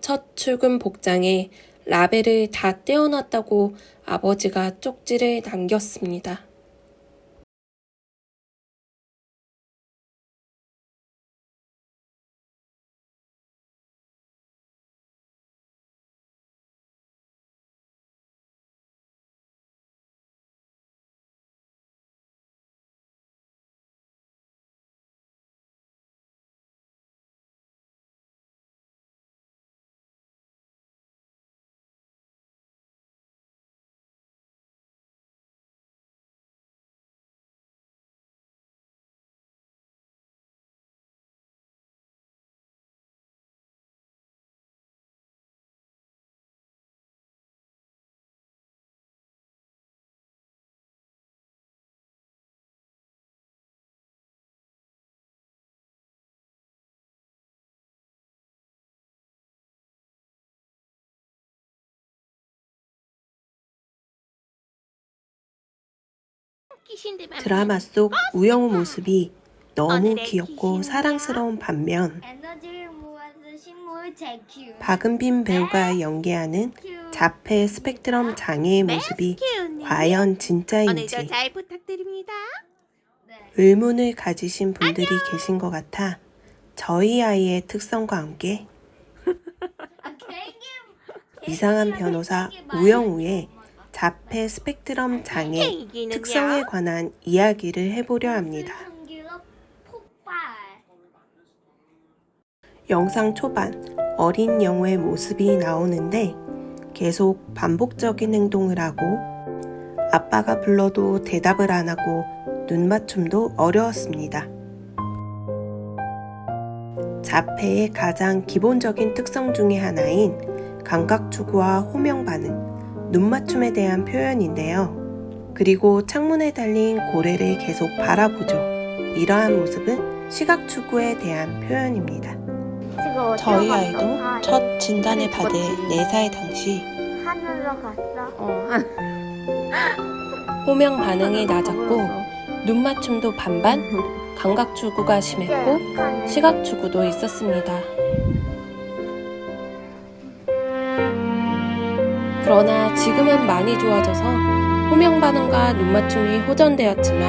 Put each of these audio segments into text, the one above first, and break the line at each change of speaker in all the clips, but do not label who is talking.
첫 출근 복장에 라벨을 다 떼어놨다고 아버지가 쪽지를 남겼습니다. 드라마 속 우영우 모습이 너무 귀엽고 사랑스러운 반면 박은빈 배우가 연기하는 자폐 스펙트럼 장애의 모습이 과연 진짜인지
잘 부탁드립니다.
의문을 가지신 분들이 계신 것 같아 저희 아이의 특성과 함께 이상한 변호사 우영우의 자폐 스펙트럼 장애 특성에 관한 이야기를 해보려 합니다. 영상 초반 어린 영우의 모습이 나오는데 계속 반복적인 행동을 하고 아빠가 불러도 대답을 안 하고 눈 맞춤도 어려웠습니다. 자폐의 가장 기본적인 특성 중에 하나인 감각추구와 호명 반응, 눈 맞춤에 대한 표현인데요. 그리고 창문에 달린 고래를 계속 바라보죠. 이러한 모습은 시각추구에 대한 표현입니다. 저희 아이도 첫 진단을 받을 4살 당시
하늘로 갔어.
호명 반응이 낮았고 눈 맞춤도 반반, 감각추구가 심했고 시각추구도 있었습니다. 그러나 지금은 많이 좋아져서 호명 반응과 눈 맞춤이 호전되었지만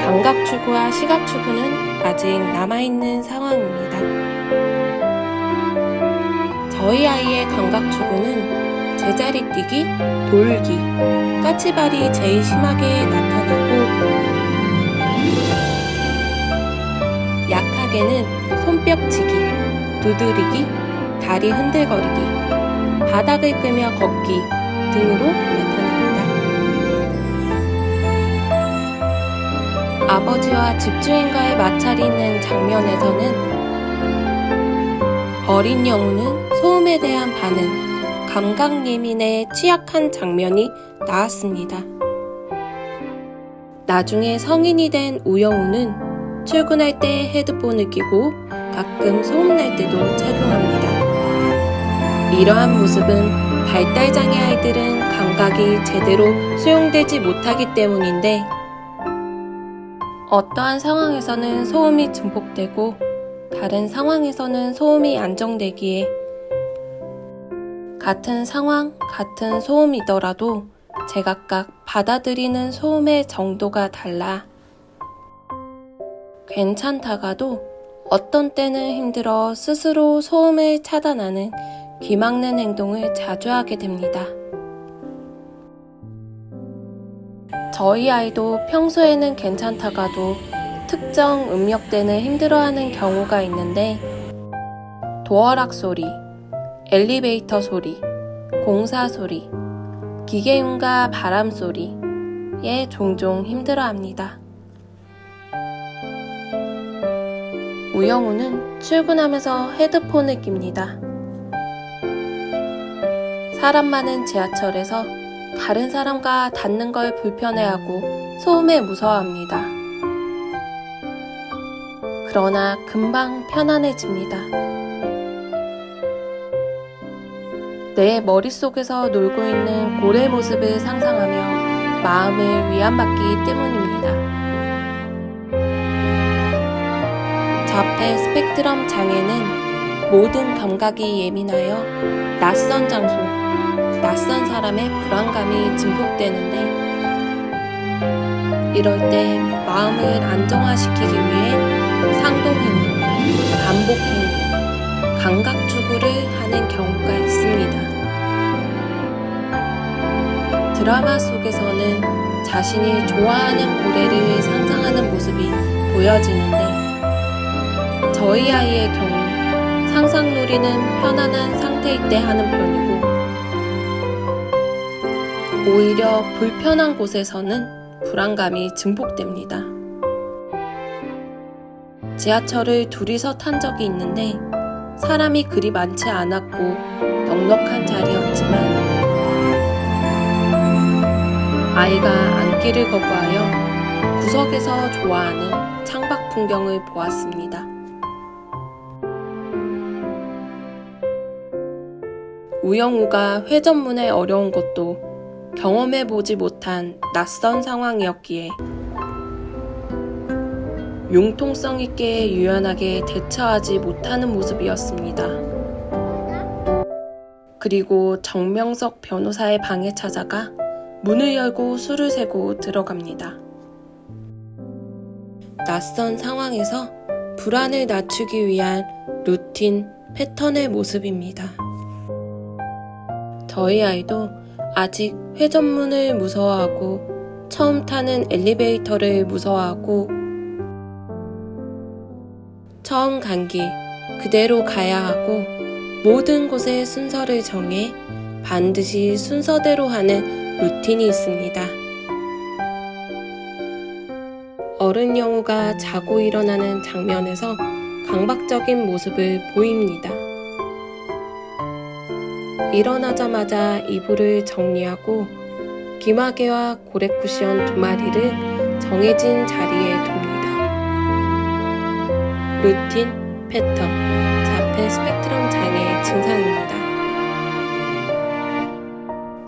감각추구와 시각추구는 아직 남아있는 상황입니다. 저희 아이의 감각추구는 제자리 뛰기, 돌기, 까치발이 제일 심하게 나타나고 약하게는 손뼉치기, 두드리기, 다리 흔들거리기, 바닥을 끄며 걷기 등으로 나타납니다. 아버지와 집주인과의 마찰이 있는 장면에서는 어린 영우는 소음에 대한 반응, 감각 예민에 취약한 장면이 나왔습니다. 나중에 성인이 된 우영우는 출근할 때 헤드폰을 끼고 가끔 소음날 때도 착용합니다. 이러한 모습은 발달장애 아이들은 감각이 제대로 수용되지 못하기 때문인데 어떠한 상황에서는 소음이 증폭되고 다른 상황에서는 소음이 안정되기에 같은 상황, 같은 소음이더라도 제각각 받아들이는 소음의 정도가 달라 괜찮다가도 어떤 때는 힘들어 스스로 소음을 차단하는 귀 막는 행동을 자주 하게 됩니다. 저희 아이도 평소에는 괜찮다가도 특정 음력 때는 힘들어하는 경우가 있는데 도어락 소리, 엘리베이터 소리, 공사 소리, 기계음과 바람 소리에 종종 힘들어합니다. 우영우는 출근하면서 헤드폰을 낍니다. 사람 많은 지하철에서 다른 사람과 닿는 걸 불편해하고 소음에 무서워합니다. 그러나 금방 편안해집니다. 내 머릿속에서 놀고 있는 고래 모습을 상상하며 마음을 위안받기 때문입니다. 자폐 스펙트럼 장애는 모든 감각이 예민하여 낯선 장소, 낯선 사람의 불안감이 증폭되는데 이럴 때 마음을 안정화시키기 위해 상동행동, 반복행동, 감각추구를 하는 경우가 있습니다. 드라마 속에서는 자신이 좋아하는 고래를 상상하는 모습이 보여지는데 저희 아이의 경우 상상놀이는 편안한 상태일 때 하는 편이고 오히려 불편한 곳에서는 불안감이 증폭됩니다. 지하철을 둘이서 탄 적이 있는데 사람이 그리 많지 않았고 넉넉한 자리였지만 아이가 앉기를 거부하여 구석에서 좋아하는 창밖 풍경을 보았습니다. 우영우가 회전문에 어려운 것도 경험해보지 못한 낯선 상황이었기에 융통성 있게 유연하게 대처하지 못하는 모습이었습니다. 그리고 정명석 변호사의 방에 찾아가 문을 열고 술을 세고 들어갑니다. 낯선 상황에서 불안을 낮추기 위한 루틴, 패턴의 모습입니다. 저희 아이도 아직 회전문을 무서워하고 처음 타는 엘리베이터를 무서워하고 처음 간 길 그대로 가야 하고 모든 곳에 순서를 정해 반드시 순서대로 하는 루틴이 있습니다. 어른 영우가 자고 일어나는 장면에서 강박적인 모습을 보입니다. 일어나자마자 이불을 정리하고 귀마개와 고래쿠션 2마리를 정해진 자리에 둡니다. 루틴, 패턴, 자폐 스펙트럼 장애의 증상입니다.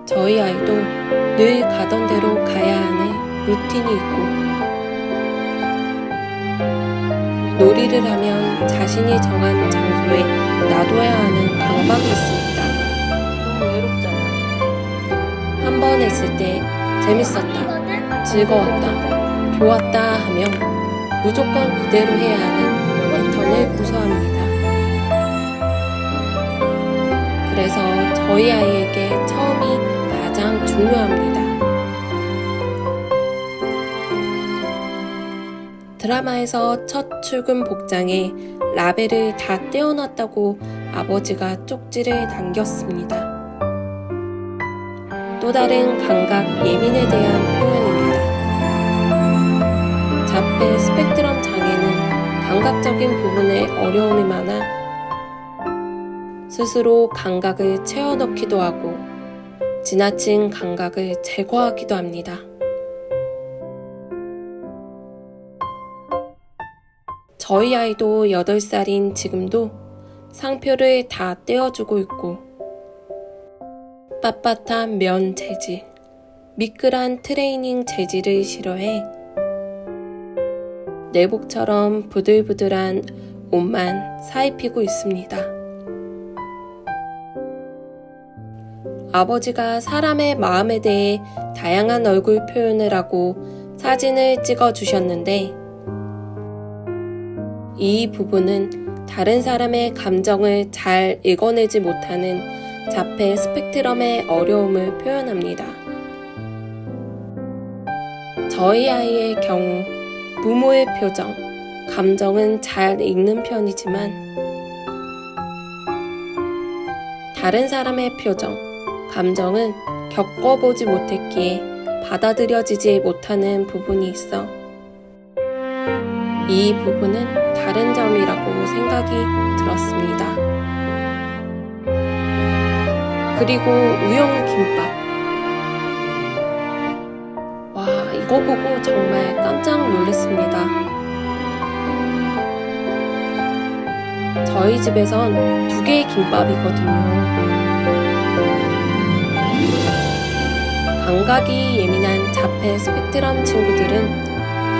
저희 아이도 늘 가던 대로 가야 하는 루틴이 있고 놀이를 하면 자신이 정한 장소에 놔둬야 하는 강박이 있습니다. 한 번 했을 때 재밌었다, 즐거웠다, 좋았다 하며 무조건 그대로 해야 하는 패턴을 무서워합니다. 그래서 저희 아이에게 처음이 가장 중요합니다. 드라마에서 첫 출근 복장에 라벨을 다 떼어놨다고 아버지가 쪽지를 남겼습니다. 또 다른 감각 예민에 대한 표현입니다. 자폐 스펙트럼 장애는 감각적인 부분에 어려움이 많아 스스로 감각을 채워넣기도 하고 지나친 감각을 제거하기도 합니다. 저희 아이도 8살인 지금도 상표를 다 떼어주고 있고 빳빳한 면 재질, 미끌한 트레이닝 재질을 싫어해 내복처럼 부들부들한 옷만 사입히고 있습니다. 아버지가 사람의 마음에 대해 다양한 얼굴 표현을 하고 사진을 찍어 주셨는데 이 부분은 다른 사람의 감정을 잘 읽어내지 못하는 자폐 스펙트럼의 어려움을 표현합니다. 저희 아이의 경우 부모의 표정, 감정은 잘 읽는 편이지만 다른 사람의 표정, 감정은 겪어보지 못했기에 받아들여지지 못하는 부분이 있어 이 부분은 다른 점이라고 생각이 들었습니다. 그리고 우영 김밥. 와, 이거 보고 정말 깜짝 놀랐습니다. 저희 집에선 2개의 김밥이거든요. 감각이 예민한 자폐 스펙트럼 친구들은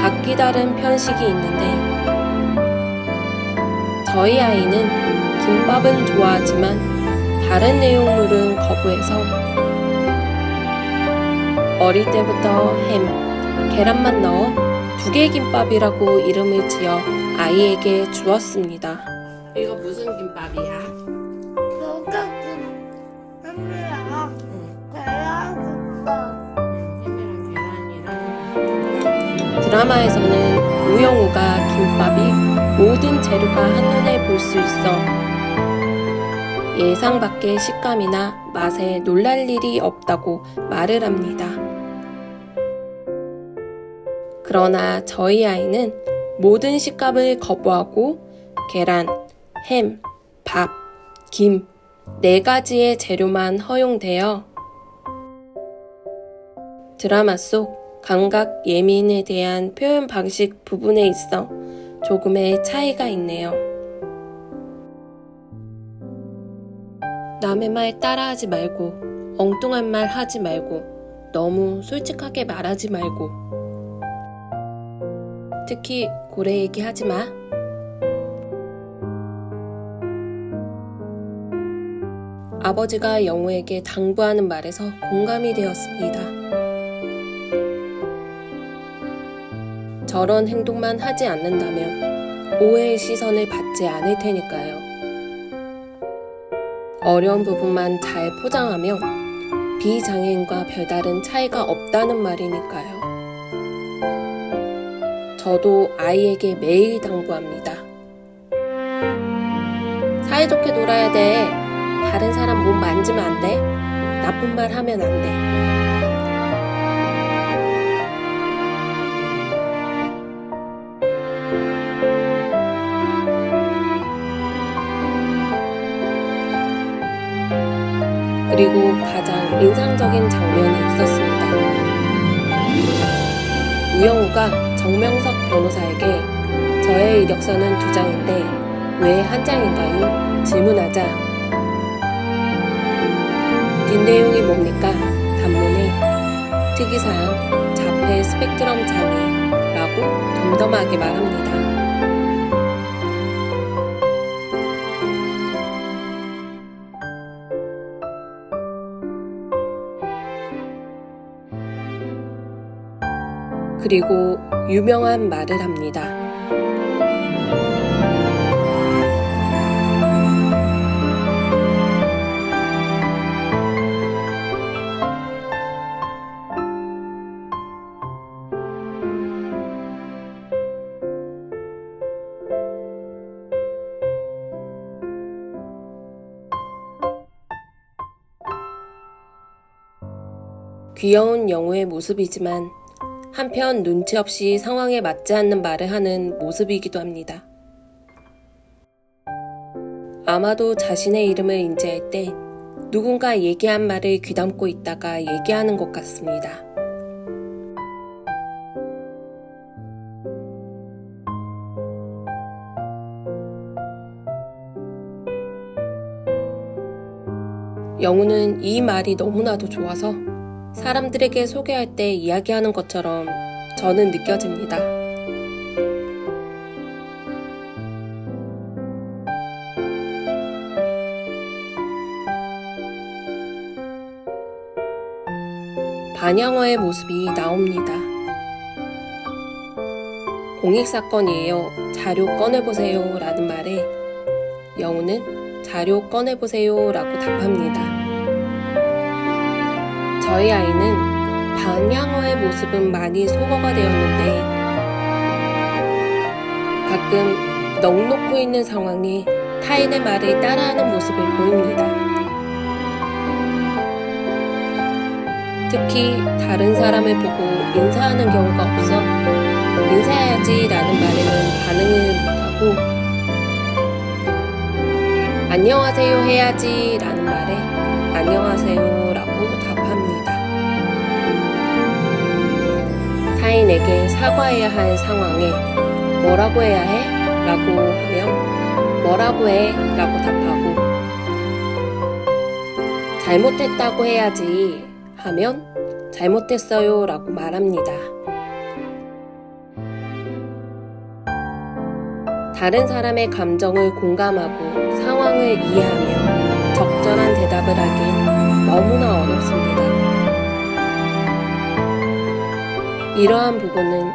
각기 다른 편식이 있는데 저희 아이는 김밥 김밥은 좋아하지만 다른 내용물은 거부해서 어릴 때부터 햄, 계란만 넣어 두개김밥이라고 이름을 지어 아이에게 주었습니다. 이거 무슨 김밥이야?
햄이랑 계란
드라마에서는 우영우가 김밥이 모든 재료가 한눈에 볼 수 있어 예상 밖의 식감이나 맛에 놀랄 일이 없다고 말을 합니다. 그러나 저희 아이는 모든 식감을 거부하고 계란, 햄, 밥, 김 4가지의 재료만 허용되어 드라마 속 감각 예민에 대한 표현 방식 부분에 있어 조금의 차이가 있네요. 남의 말 따라하지 말고 엉뚱한 말 하지 말고 너무 솔직하게 말하지 말고 특히 고래 얘기하지 마. 아버지가 영우에게 당부하는 말에서 공감이 되었습니다. 저런 행동만 하지 않는다면 오해의 시선을 받지 않을 테니까요. 어려운 부분만 잘 포장하면 비장애인과 별다른 차이가 없다는 말이니까요. 저도 아이에게 매일 당부합니다. 사이좋게 놀아야 돼. 다른 사람 몸 만지면 안 돼. 나쁜 말 하면 안 돼. 그리고 가장 인상적인 장면이 있었습니다. 우영우가 정명석 변호사에게 저의 이력서는 2장인데 왜 1장인가요? 질문하자 뒷내용이 뭡니까? 단문에 특이사항, 자폐 스펙트럼 장애라고 덤덤하게 말합니다. 그리고 유명한 말을 합니다. 귀여운 영우의 모습이지만 한편 눈치 없이 상황에 맞지 않는 말을 하는 모습이기도 합니다. 아마도 자신의 이름을 인지할 때 누군가 얘기한 말을 귀담고 있다가 얘기하는 것 같습니다. 영우는 이 말이 너무나도 좋아서 사람들에게 소개할 때 이야기하는 것처럼 저는 느껴집니다. 반영어의 모습이 나옵니다. 공익사건이에요. 자료 꺼내보세요 라는 말에 영우는 자료 꺼내보세요 라고 답합니다. 저희 아이는 반향어의 모습은 많이 소거가 되었는데 가끔 넋놓고 있는 상황에 타인의 말을 따라하는 모습을 보입니다. 특히 다른 사람을 보고 인사하는 경우가 없어 인사해야지 라는 말에는 반응을 못하고 안녕하세요 해야지 라는 말에 안녕하세요 라고 답합니다. 타인에게 사과해야 할 상황에 뭐라고 해야 해? 라고 하면 뭐라고 해? 라고 답하고 잘못했다고 해야지 하면 잘못했어요 라고 말합니다. 다른 사람의 감정을 공감하고 상황을 이해하며 적절한 대답을 하긴 너무나 어렵습니다. 이러한 부분은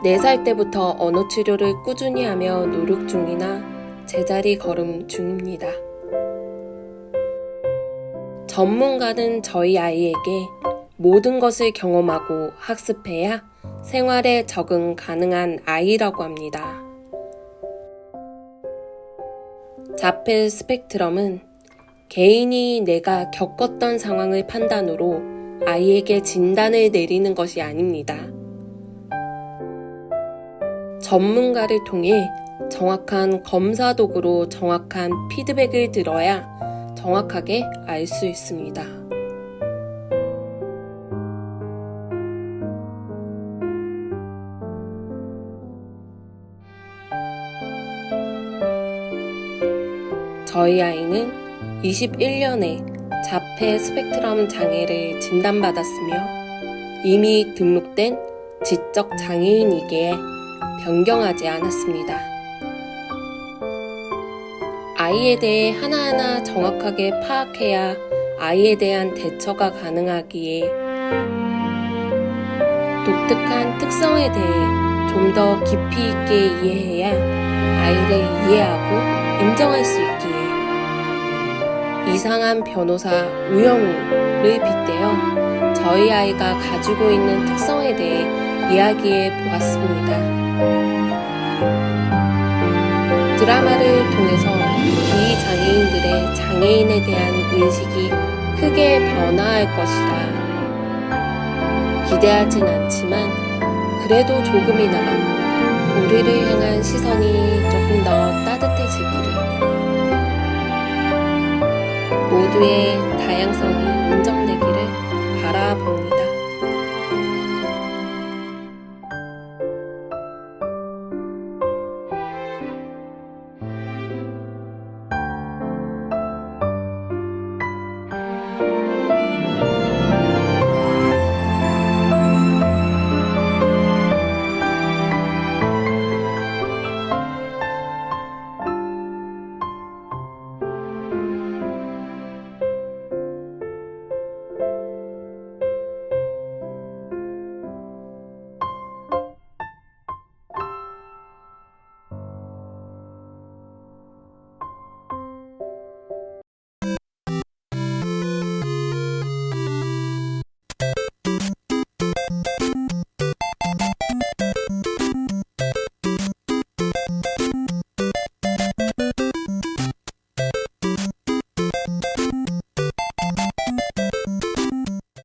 4살 때부터 언어 치료를 꾸준히 하며 노력 중이나 제자리 걸음 중입니다. 전문가는 저희 아이에게 모든 것을 경험하고 학습해야 생활에 적응 가능한 아이라고 합니다. 자폐 스펙트럼은 개인이 내가 겪었던 상황을 판단으로 아이에게 진단을 내리는 것이 아닙니다. 전문가를 통해 정확한 검사 도구로 정확한 피드백을 들어야 정확하게 알 수 있습니다. 저희 아이는 21년에 자폐 스펙트럼 장애를 진단받았으며 이미 등록된 지적 장애인이기에 변경하지 않았습니다. 아이에 대해 하나하나 정확하게 파악해야 아이에 대한 대처가 가능하기에 독특한 특성에 대해 좀 더 깊이 있게 이해해야 아이를 이해하고 인정할 수 있기에 이상한 변호사 우영우를 빗대어 저희 아이가 가지고 있는 특성에 대해 이야기해 보았습니다. 드라마를 통해서 비장애인들의 장애인에 대한 인식이 크게 변화할 것이라 기대하진 않지만 그래도 조금이나마 우리를 향한 시선이 조금 더 따뜻해지기를, 모두의 다양성이 인정되기를 바라봅니다.